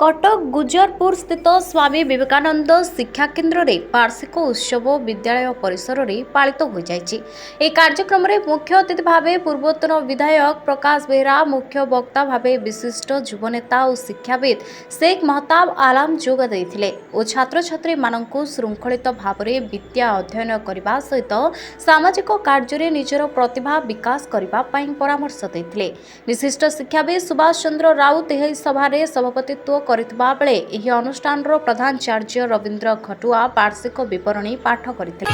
कटक गुजरपुर स्थित स्वामी विवेकानंद शिक्षा केन्द्र में वार्षिक उत्सव विद्यालय परिसर में पालित हो जाइछि। ए कार्यक्रम में मुख्य अतिथि भाव पूर्वतन विधायक प्रकाश बेहरा, मुख्य वक्ता भाव विशिष्ट युवनेता और शिक्षाविद शेख महताब आलम जोग देइथिले और छात्र छात्री माननकु श्रृंखलित भाव में विद्या अध्ययन करने सहित सामाजिक कार्य निजर प्रतिभा विकास करने परामर्श देइथिले। विशिष्ट शिक्षाविद सुभाष चंद्र राउत एही सभारे सभापतित्व करथिबा बेले एही अनुष्ठानर प्रधानाचार्य रविंद्र खटुआ वार्षिक विवरणी पाठ करथिले।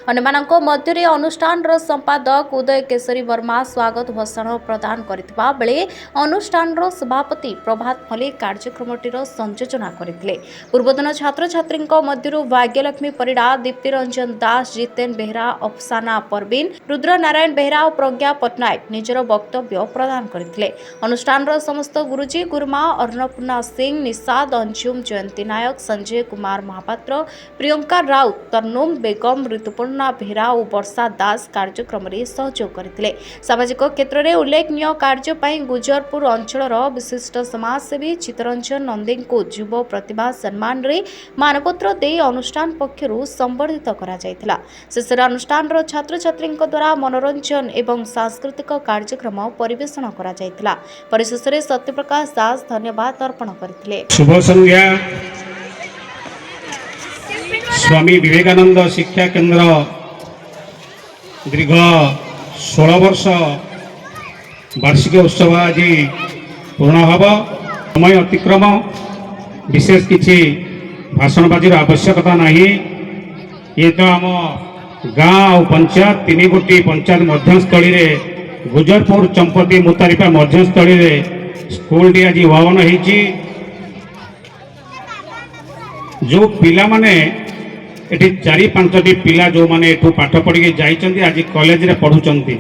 अन्यमानंको मध्य अनुष्ठान संपादक उदय केशरी वर्मा स्वागत भाषण प्रदान करथिबा बेले अनुष्ठान सभापति प्रभात मल्लिक कार्यक्रमटीर संयोजना करथिले। पूर्वतन छात्र छात्री मध्य भाग्यलक्ष्मी परिड़ा, दीप्ति रंजन दास, जितेन बेहरा, अफसाना परवीन, रुद्र नारायण बेहरा और प्रज्ञा पट्टनायक निजर वक्तव्य प्रदान करथिले। अनुष्ठान समस्त गुरुजी गुरुमा अर्णपूर्णा सिंह, निषाद, अंजुम, जयंती नायक, संजय कुमार महापात्र, प्रियंका राउत, तरनुम बेगम, ऋतुपूर्णा बेहरा और वर्षा दास कार्यक्रम में सहयोग करथिले। सामाजिक क्षेत्र में उल्लेखनीय कार्य पई गुजरपुर अंचल विशिष्ट समाजसेवी चित्तरंजन नंदी को युव प्रतिभा सम्मान रे मानपत्र दे अनुष्ठान पक्षरु संबर्धित करा जायतिला। शेषर अनुष्ठान छात्र छात्री द्वारा मनोरंजन एवं सांस्कृतिक कार्यक्रम परिवेषण करा जायतिला। परिशेष रे सत्यप्रकाश दास धन्यवाद अर्पण करथिले। शुभ संध्या। स्वामी विवेकानंद शिक्षा केन्द्र दीर्घ 16 वर्ष वार्षिक उत्सव आज पूर्ण हब। समय अतिक्रम विशेष किसी भाषणबाजीर आवश्यकता नहीं। ये तो आम गाँ और पंचायत 3 गोटी पंचायत मध्यस्थली गुजरपुर चंपती मुतारिपा मध्यस्थली स्कूल टी आज भवन होती। जो पिला माने एठी 4-5टी पिला जो माने एठू पाठ पढ़ी जाइछन्ती आज कॉलेज रे पढ़ुचन्ती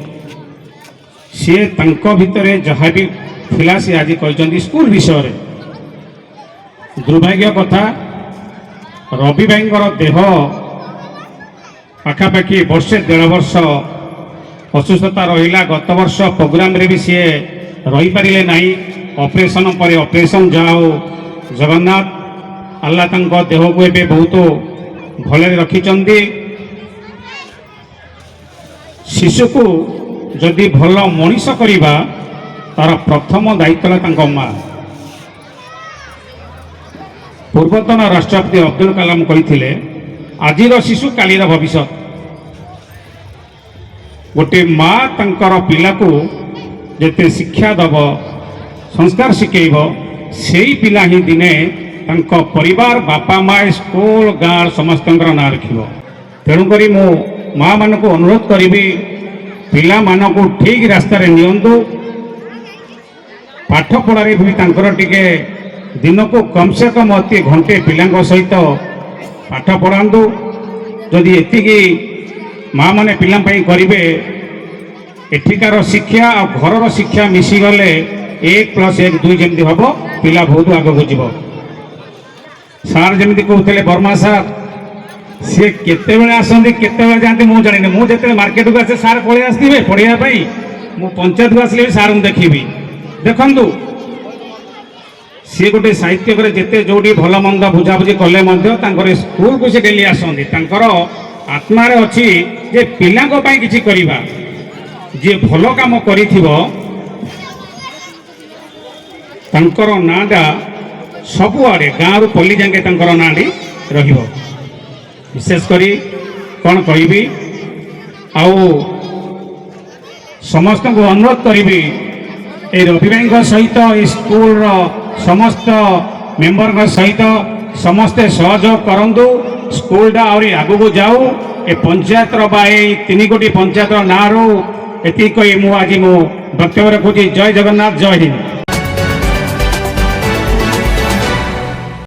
सी तांको भितरे जहाँ भी थिला सी आज कहते स्कूल विषय रे। दुर्भाग्य कथा रवि भाईंकर देह पाखापाखि वर्षे 1.5 वर्ष असुस्थता रहिला। गत वर्ष प्रोग्राम रे भी सी रही पारिले नहीं। ऑपरेशन पर ऑपरेशन जाओ जगन्नाथ अल्लाह तांको देह को एबे बहुत भले रखिचंदी। शिशु को जदि भल मनीष करिबा तार प्रथम दायित्व तांको माँ। पूर्वतन राष्ट्रपति अब्दुल कलाम कहिथिले आजिर शिशु कालीर भविष्य। गोटे माँ तांकर पिला को जेते शिक्षा दब संस्कार शिखेब सेई पिला ही दिने तांको परिवार बापा माँ स्कूल गाँव समस्त ना रख। तेणुक मु माँ मान को अनुरोध करी पिला मान को ठीक रास्ता नियंतु। पाठ पढ़ारे भी टिके दिन को कम से कम अति घंटे पिला सहित पाठ पढ़ातु। जदि एतिकी माँ मैंने पिला करेंगे एठिकार शिक्षा और घर शिक्षा मिसीगले 1+1=2 जमी हम पिला बहुत आगक जीव। सार जमी कहते वर्मा सार सी केते आसती केते जाती मुझे जानी। मुझे मार्केट को आसे सार पलि आसवे पढ़ाई मु पंचायत को आसले भी सार देखी देखु सी गोटे साहित्य जिते जो भल मंद बुझाबुझी कले स्कूल को सी डेली आसती। आत्मार अच्छी जे पिला किसी करवा जे भल काम कर नाटा सबुआड़े गाँव रु पल्ली जाके नाटी विशेषकर कौन कहि समस्त को अनुरोध करी रवि भाई सहित स्कूल समस्त मेंबर सहित समस्ते सहयोग करंतु। स्कूल आहरी आगू को जाऊ। ए पंचायत बा 3 गोटी पंचायत ना रू एति कही मु आज मो वक्तव्य रखुची। जय जगन्नाथ, जय हिंद।